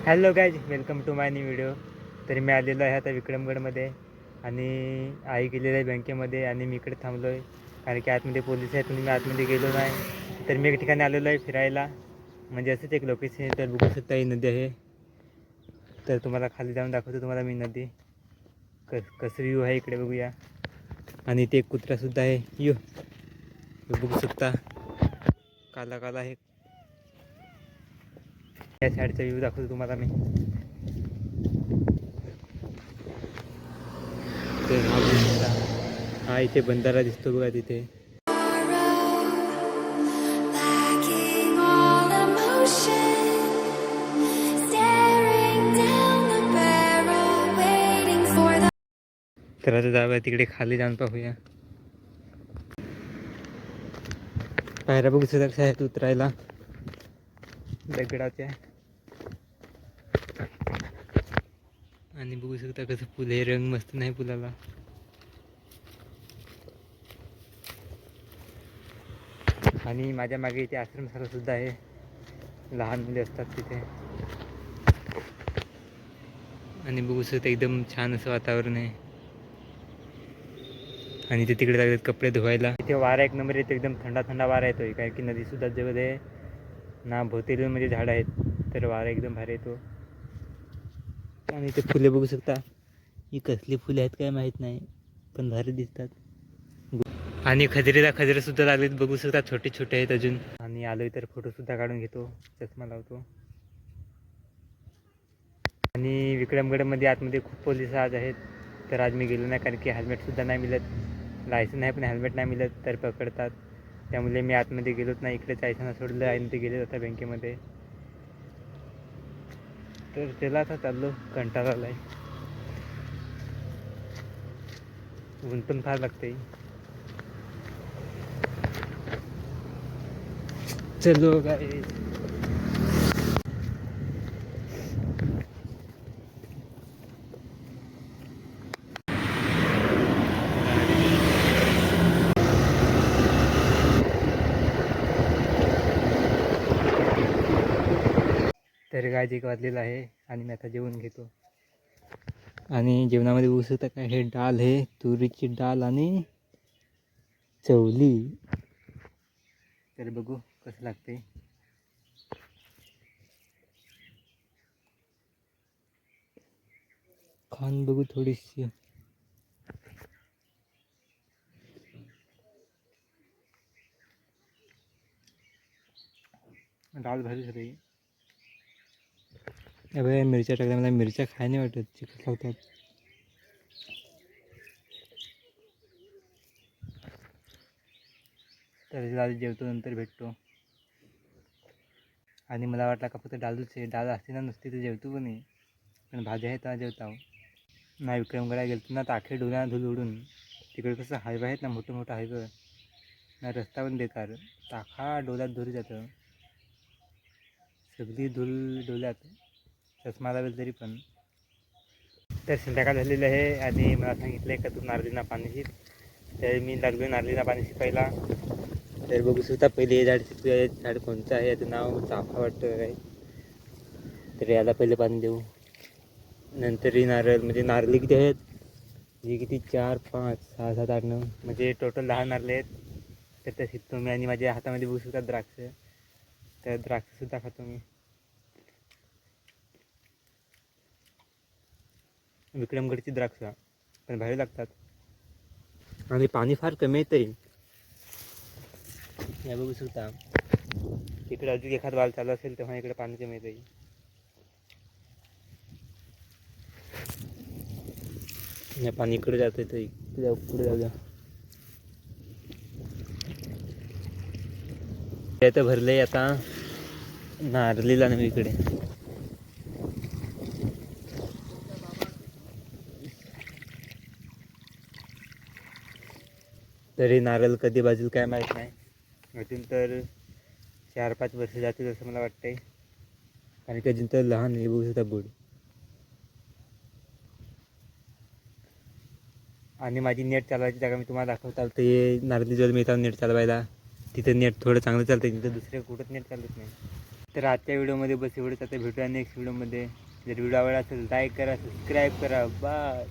Hello guys, welcome to my new video. तरी मी आलेलो आहे आता विक्रमगडमध्ये आणि आई गेलेलं आहे बँकेमध्ये आणि मी इकडे थांबलो आहे कारण की आतमध्ये पोलीस आहेत आणि मी आतमध्ये गेलो नाही. तर मी एक ठिकाणी आलेलो आहे फिरायला, म्हणजे असंच एक लोकेशन आहे. तर बघू शकता ही नदी आहे. तर तुम्हाला खाली जाऊन दाखवतो तुम्हाला मी नदी कसं व्ह्यू आहे इकडे बघूया. आणि इथे एक कुत्रासुद्धा आहे. बघू शकता काला काला आहे. या साईडचा व्ह्यू दाखवतो तुम्हाला मी. तर हा बघू शकता, हा इथे बंधारा दिसतो बघा तिथे. तर आता जाऊया तिकडे खाली जाऊन पाहूया. पायऱ्या बघू शकता कशा आहेत उतरायला दगडाच्या. आणि बघू शकता कसं फुल हे रंग मस्त नाही फुलाला. आणि माझ्या मागे इथे आश्रमशाळा सुद्धा आहे, लहान मुले असतात तिथे. आणि बघू शकता एकदम छान असं वातावरण आहे. आणि ते तिकडे लागतात कपडे धुवायला. इथे वारा एक नंबर येतो, एकदम थंडा थंडा वारा येतोय कारण की नदीसुद्धा जवळ आहे ना, भोवतीला म्हणजे झाडं आहेत तर वारा एकदम भारी येतो. आणि ते फुले बघू शकता, ही कसली फुले आहेत काय माहीत नाही पण भारी दिसतात. आणि खजरीला खजरे सुद्धा लागलेत बघू शकता, छोटे छोटे आहेत अजून. आणि आलोय तर फोटो सुद्धा काढून घेतो, चष्मा लावतो. आणि विक्रमगडमध्ये आतमध्ये खूप पोलीस आज आहेत. तर आज मी गेलो नाही कारण की हेल्मेटसुद्धा नाही मिळत, लायसन आहे पण हेल्मेट नाही मिळत तर पकडतात. त्यामुळे मी आतमध्ये गेलोच नाही. इकडेच आयसना सोडलं आणि ते गेले आता बँकेमध्ये. तर त्याला आता चाललो, कंटाळा आलाय, ऊन पण फार लागते. चलो गाईस. तर गाईज 1 वाजलेला आहे आणि मी आता जेवण घेतो. आणि जेवणामध्ये बघू शकता काय, हे डाळ आहे, तुरीची डाळ आणि चवली. तर बघू कसं लागते. खाऊन बघू थोडीशी. डाळ भारी झाली. अबे मिरच्या टाकल्या, मला मिरच्या खाय नाही वाटत, चिकट लावतात. तर आधी जेवतो, नंतर भेटतो. आणि मला वाटलं का फक्त डाळच आहे, डाळ असते ना नुसती तर जेवतो पण नाही, पण भाज्या आहेत तर जेवतो. नाही विक्रमगडला गेलो ना तर अख्खे डोळ्या धूल उडून. तिकडे कसं हायवे आहेत ना, मोठं मोठं हायवे ना, रस्ता पण बेकार, अख्खा डोळ्यात धूर जातं, सगळी धूल डोळ्यात, चष्मा लावेल तरी पण. तर संध्याकाळ झालेलं आहे आणि मला सांगितलं आहे का तू नारळीना पाणी शिप. तर मी लागलो नारळीना पाणी शिपायला. तर बघू शकता पहिले हे झाड शिकतो आहे, झाड कोणतं आहे, याचं नाव चाफा वाटतं काय. तर याला पहिले पाणी देऊ, नंतर ही नारळ, म्हणजे नारळी किती आहेत, हे किती 4 5 6 7 8 9 म्हणजे टोटल 10 नारळे आहेत. तर त्या शिकतो मी. आणि माझ्या हातामध्ये बघू शकता द्राक्ष, तर द्राक्षसुद्धा खातो मी. विक्रमगडची द्राक्ष पण भारी लागतात. आणि पाणी फार कमी येतं आहे, या बघू शकता. इकडे अजून एखाद वाल चालू असेल तेव्हा इकडे पाणी कमी येतं. या पाणी इकडे जातं तर पुढे जाऊया. ते तर भरलंय आता नारळीला नव्हे इकडे. तरी नारळ कधी बाजूला काय माहीत नाही, अजून तर 4 5 वर्ष जातील असं मला वाटतंय, कारण की अजून तर लहान आहे. बघू शकता बुड. आणि माझी नेट चालवायची जागा मी तुम्हाला दाखवता, ते नारळी जवळ मिळतात नेट चालवायला, तिथं नेट थोडं चांगलं चालतं, तिथं दुसऱ्या कुठंच नेट चालत नाही. तर आजच्या व्हिडिओमध्ये बस एवढंच. आता भेटूया नेक्स्ट व्हिडिओमध्ये. जर व्हिडिओ आवडला असेल लाईक करा, सबस्क्राईब करा. बाय.